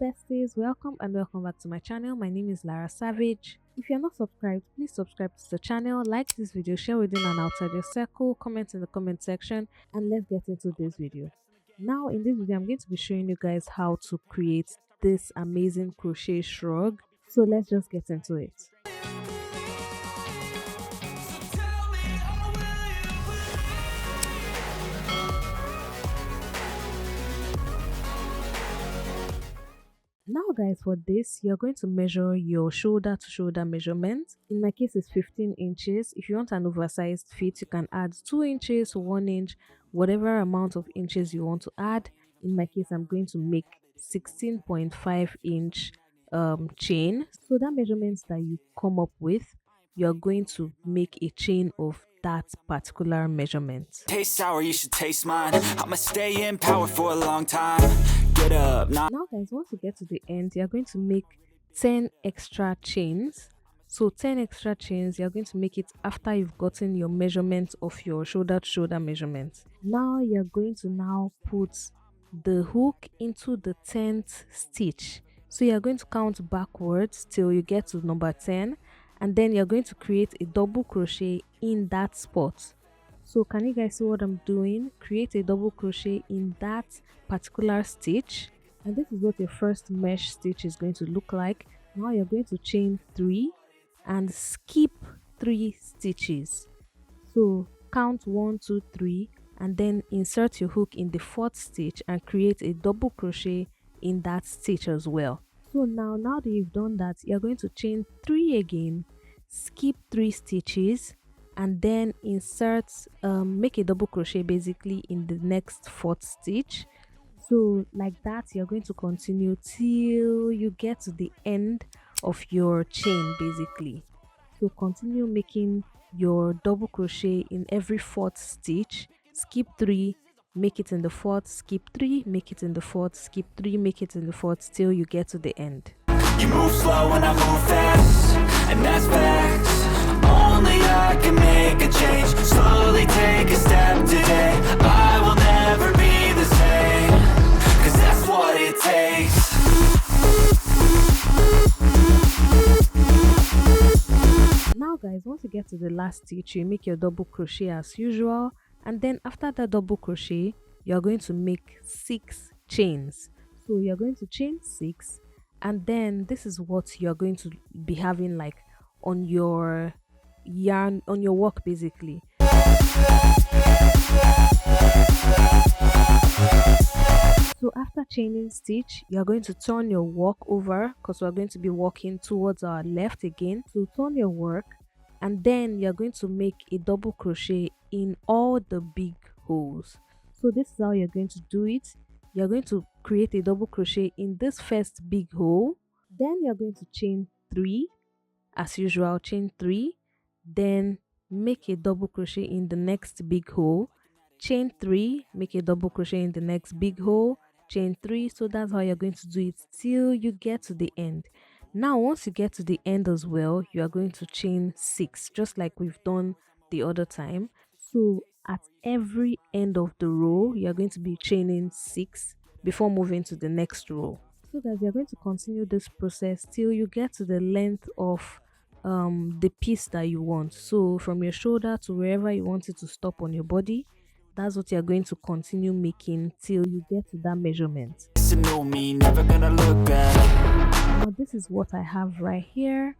Besties, welcome and welcome back to my channel. My name is Lara Savage. If you're not subscribed, please subscribe to the channel, like this video, share within and outside your circle, comment in the comment section, and let's get into this video. Now in this video I'm going to be showing you guys how to create this amazing crochet shrug. So let's just get into it. Now guys, for this you're going to measure your shoulder to shoulder measurement. In my case it's 15 inches. If you want an oversized fit, you can add 2 inches, 1 inch, whatever amount of inches you want to add. In my case I'm going to make 16.5 inch chain. So that measurements that you come up with, you're going to make a chain of that particular measurement. Taste sour, you should taste mine. I'ma stay in power for a long time. Get up now Guys, once you get to the end, you're going to make 10 extra chains. So 10 extra chains, you're going to make it after you've gotten your measurement of your shoulder to shoulder measurement. Now you're going to now put the hook into the 10th stitch. So you're going to count backwards till you get to number 10, and then you're going to create a double crochet in that spot. So can you guys see what I'm doing? Create a double crochet in that particular stitch, and this is what your first mesh stitch is going to look like. Now you're going to chain 3 and skip 3 stitches. So count 1 2 3 and then insert your hook in the 4th stitch and create a double crochet in that stitch as well. So now that you've done that, you're going to chain 3 again, skip 3 stitches, and then insert make a double crochet basically in the next 4th stitch. So like that you're going to continue till you get to the end of your chain basically. So continue making your double crochet in every 4th stitch, skip 3, make it in the 4th, skip 3, make it in the 4th, skip 3, make it in the 4th till you get to the end. you move slow and I move fast, and that's facts. Only I can make a change. Slowly take a step today. I will never be the same, 'cause that's what it takes. Now guys, once you get to the last stitch, you make your double crochet as usual, and then after that double crochet you're going to make 6 chains. So you're going to chain 6, and then this is what you're going to be having like on your yarn, on your work basically. So after chaining stitch, you're going to turn your work over, because we're going to be working towards our left again. So turn your work, and then you're going to make a double crochet in all the big holes. So this is how you're going to do it. You're going to create a double crochet in this first big hole, then you're going to chain 3 as usual, chain 3, then make a double crochet in the next big hole, chain 3, make a double crochet in the next big hole, chain 3. So that's how you're going to do it till you get to the end. Now once you get to the end as well, you are going to chain 6, just like we've done the other time. So at every end of the row you're going to be chaining 6 before moving to the next row. So guys, you're going to continue this process till you get to the length of the piece that you want. So from your shoulder to wherever you want it to stop on your body, that's what you're going to continue making till you get to that measurement. It's a new me, never gonna look back. Now this is what I have right here,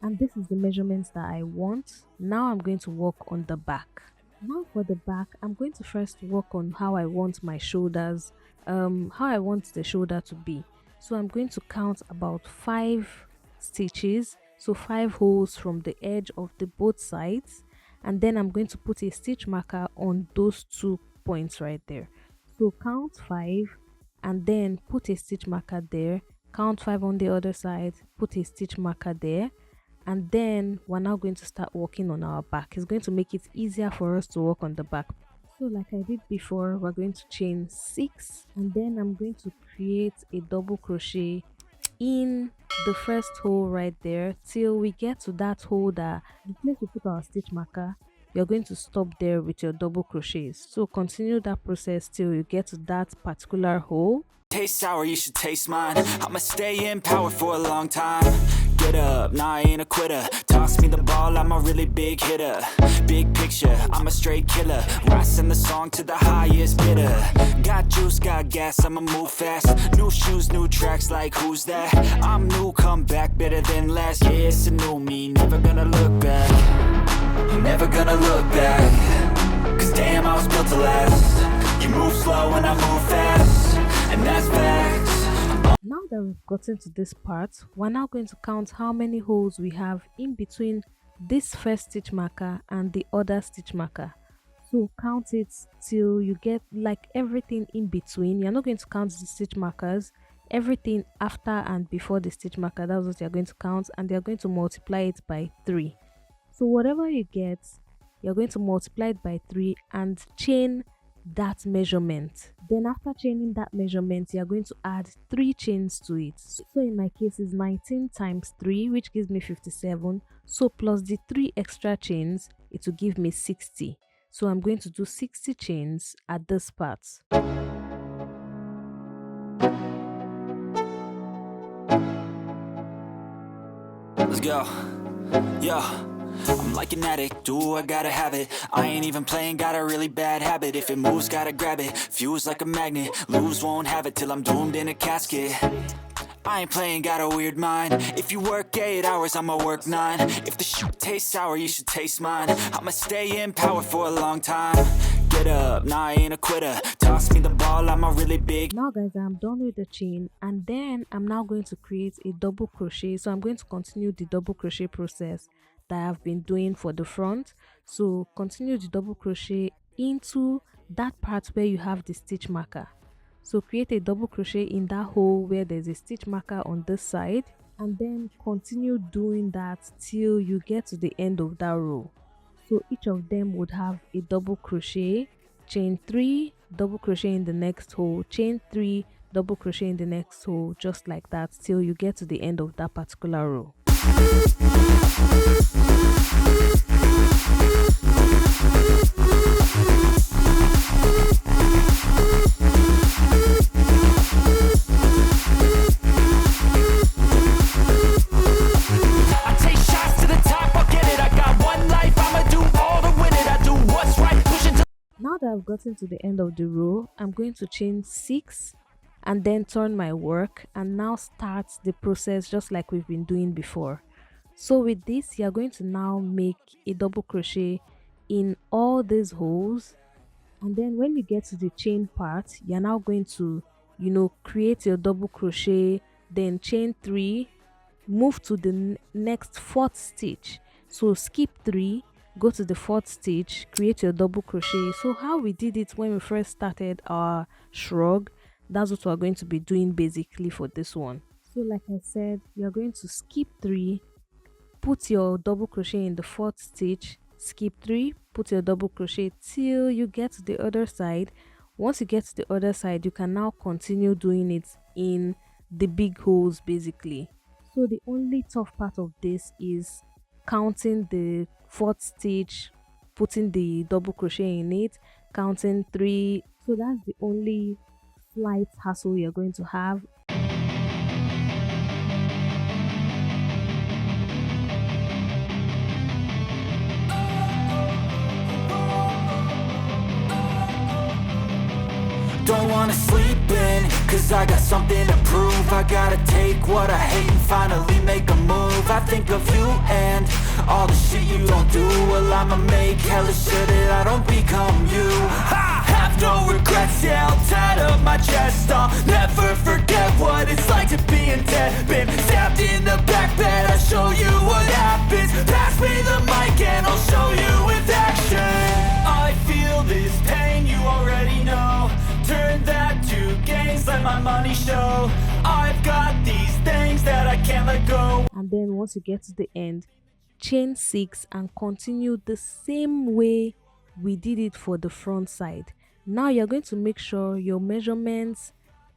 and this is the measurements that I want. Now I'm going to work on the back. Now for the back, I'm going to first work on how I want my shoulders, how I want the shoulder to be. So I'm going to count about 5 stitches, so 5 holes from the edge of the both sides, and then I'm going to put a stitch marker on those 2 points right there. So count 5 and then put a stitch marker there, count 5 on the other side, put a stitch marker there, and then we're now going to start working on our back. It's going to make it easier for us to work on the back. So like I did before, we're going to chain 6, and then I'm going to create a double crochet in the first hole right there till we get to that hole, that the place we put our stitch marker. you're going to stop there with your double crochets. So continue that process till you get to that particular hole. Taste sour, you should taste mine. I'ma stay in power for a long time. Get up, nah, I ain't a quitter. Toss me the ball, I'm a really big hitter. Big picture, I'm a straight killer. Rising the song to the highest bidder. Got juice, got gas, I'ma move fast. New shoes, new tracks, like who's that? I'm new, come back, better than last. Yeah, it's a new me, never gonna look back. Never gonna look back. Cause damn, I was built to last. You move slow and I move fast, and that's facts. Now that we've gotten to this part, we're now going to count how many holes we have in between this first stitch marker and the other stitch marker. So count it till you get like everything in between. You're not going to count the stitch markers, everything after and before the stitch marker, that's what you're going to count, and you're going to multiply it by 3. So whatever you get, you're going to multiply it by 3 and chain that measurement. Then after chaining that measurement, you're going to add 3 chains to it. So in my case is 19 times 3, which gives me 57. So plus the 3 extra chains, it will give me 60. So I'm going to do 60 chains at this part. Let's go. Yeah. I'm like an addict, do I gotta have it. I ain't even playing, got a really bad habit. If it moves, gotta grab it, fuse like a magnet. Lose, won't have it till I'm doomed in a casket. I ain't playing, got a weird mind. If you work 8 hours, I'ma work 9. If the shoot tastes sour, you should taste mine. I'ma stay in power for a long time. Get up, nah, I ain't a quitter. Toss me the ball, I'm a really big. Now guys, I'm done with the chain, and then I'm now going to create a double crochet. So I'm going to continue the double crochet process that I've been doing for the front. So continue the double crochet into that part where you have the stitch marker. So create a double crochet in that hole where there's a stitch marker on this side, and then continue doing that till you get to the end of that row. So each of them would have a double crochet, chain 3, double crochet in the next hole, chain 3, double crochet in the next hole, just like that till you get to the end of that particular row. Now that I've gotten to the end of the row, I'm going to chain 6 and then turn my work and now start the process just like we've been doing before. So with this, you're going to now make a double crochet in all these holes, and then when you get to the chain part, you're now going to create your double crochet, then chain 3, move to the next 4th stitch. So skip 3, go to the 4th stitch, create your double crochet. So how we did it when we first started our shrug, that's what we're going to be doing basically for this one. So like I said, you're going to skip 3, put your double crochet in the 4th stitch, skip 3, put your double crochet till you get to the other side. Once you get to the other side, you can now continue doing it in the big holes basically. So the only tough part of this is counting the 4th stitch, putting the double crochet in it, counting 3. So that's the only slight hassle you're going to have. Don't wanna sleep in, cause I got something to prove. I gotta take what I hate and finally make a move. I think of you and all the shit you don't do. Well, I'ma make hella sure that I don't become you. I have no regrets, yeah, I'll tattle my chest. I'll never forget what it's like to be in debt. Been stabbed in the back bed, I'll show you what happens. Pass me the mic and I'll show you with action. I feel this pain, you already know. Turn that to gains, let my money show. I've got these things that I can't let go. And then once you get to the end, chain 6 and continue the same way we did it for the front side. Now you're going to make sure your measurements,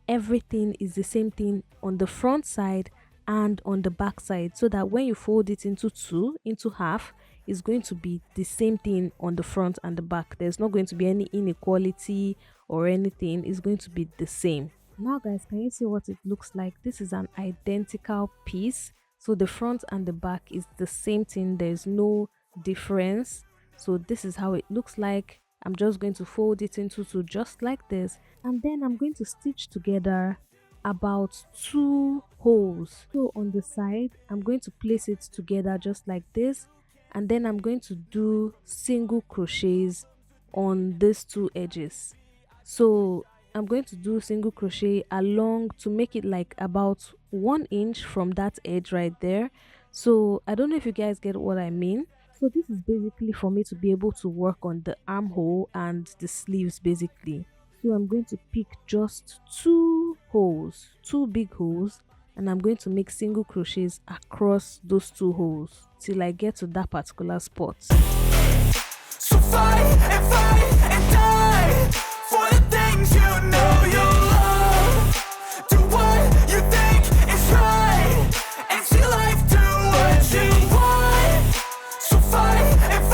everything is the same thing on the front side and on the back side, so that when you fold it into half, is going to be the same thing on the front and the back. There's not going to be any inequality or anything. It's going to be the same. Now guys, can you see what it looks like? This is an identical piece. So the front and the back is the same thing. There's no difference. So this is how it looks like. I'm just going to fold it into two just like this, and then I'm going to stitch together about 2 holes. So on the side, I'm going to place it together just like this, and then I'm going to do single crochets on these 2 edges. So I'm going to do single crochet along to make it like about 1 inch from that edge right there. So I don't know if you guys get what I mean. So this is basically for me to be able to work on the armhole and the sleeves basically. So I'm going to pick just 2 holes, 2 big holes, and I'm going to make single crochets across those 2 holes till I get to that particular spot. So fight and die for the things you know you love. Do what you think is right and see life do what you want. So fight and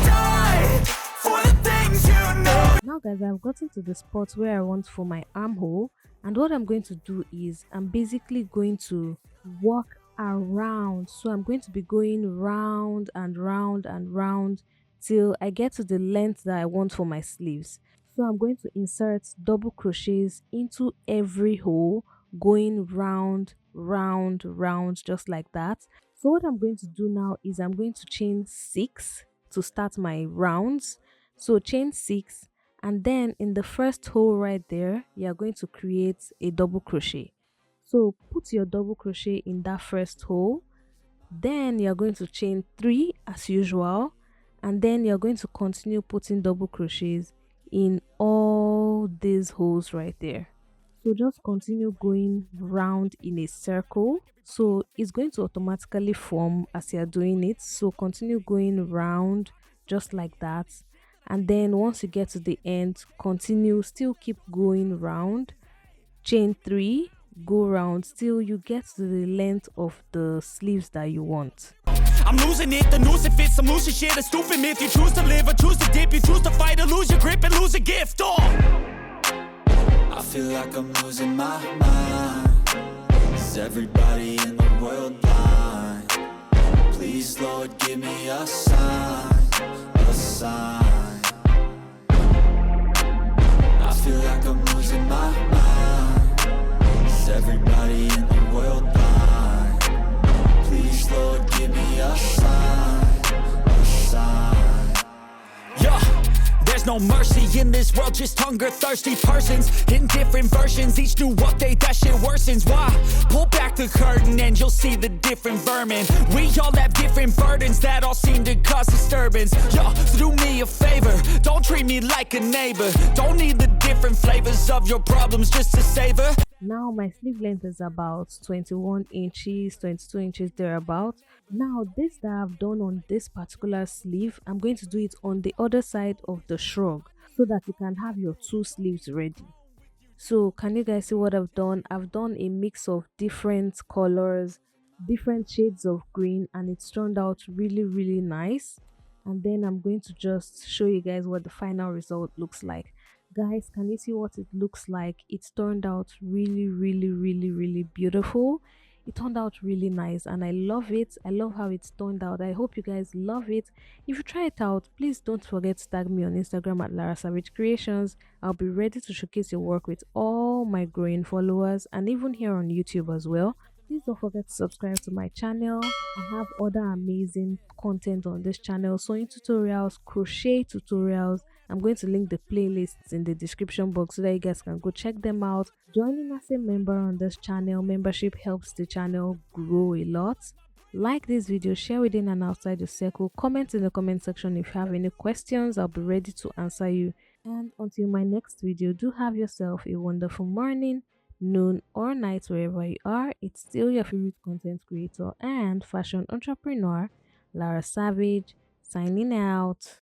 die for the things you know. Now guys, I've gotten to the spot where I want for my armhole, and what I'm going to do is I'm basically going to walk around. So I'm going to be going round and round and round till I get to the length that I want for my sleeves. So I'm going to insert double crochets into every hole, going round, round, round, just like that. So what I'm going to do now is I'm going to chain 6 to start my rounds. So chain 6, and then in the first hole right there, you're going to create a double crochet. So put your double crochet in that first hole, then you're going to chain 3 as usual, and then you're going to continue putting double crochets in all these holes right there. So just continue going round in a circle. So it's going to automatically form as you're doing it. So continue going round just like that. And then once you get to the end, continue, still keep going round, chain 3, go round till you get to the length of the sleeves that you want. I'm losing it, the noose it fits, I'm losing shit, a stupid myth. You choose to live or choose to dip, you choose to fight or lose your grip and lose a gift. I feel like I'm losing my mind. Is everybody in the world blind? Please Lord give me a sign, a sign. I feel like I'm losing my mind. Is everybody in the world blind? Please Lord give me a sign, a sign. Yeah. There's no mercy in this world, just hunger-thirsty persons in different versions. Each new update, that shit worsens. Why? Pull back the curtain and you'll see the different vermin. We all have different burdens that all seem to cause disturbance. Yo, so do me a favor, don't treat me like a neighbor. Don't need the different flavors of your problems just to savor. Now my sleeve length is about 21 inches, 22 inches thereabout. Now this that I've done on this particular sleeve, I'm going to do it on the other side of the shrug so that you can have your 2 sleeves ready. So can you guys see what I've done? I've done a mix of different colors, different shades of green, and it's turned out really nice. And then I'm going to just show you guys what the final result looks like. Guys, can you see what it looks like? It's turned out really beautiful. It turned out really nice and I love it. I love how it's turned out. I hope you guys love it. If you try it out, please don't forget to tag me on Instagram at Lara Savage Creations. I'll be ready to showcase your work with all my growing followers and even here on YouTube as well. Please don't forget to subscribe to my channel. I have other amazing content on this channel, sewing tutorials, crochet tutorials. I'm going to link the playlists in the description box so that you guys can go check them out. Joining as a member on this channel, membership helps the channel grow a lot. Like this video, share within and outside your circle, comment in the comment section if you have any questions. I'll be ready to answer you. And until my next video, do have yourself a wonderful morning, noon or night wherever you are. It's still your favorite content creator and fashion entrepreneur, Lara Savage, signing out.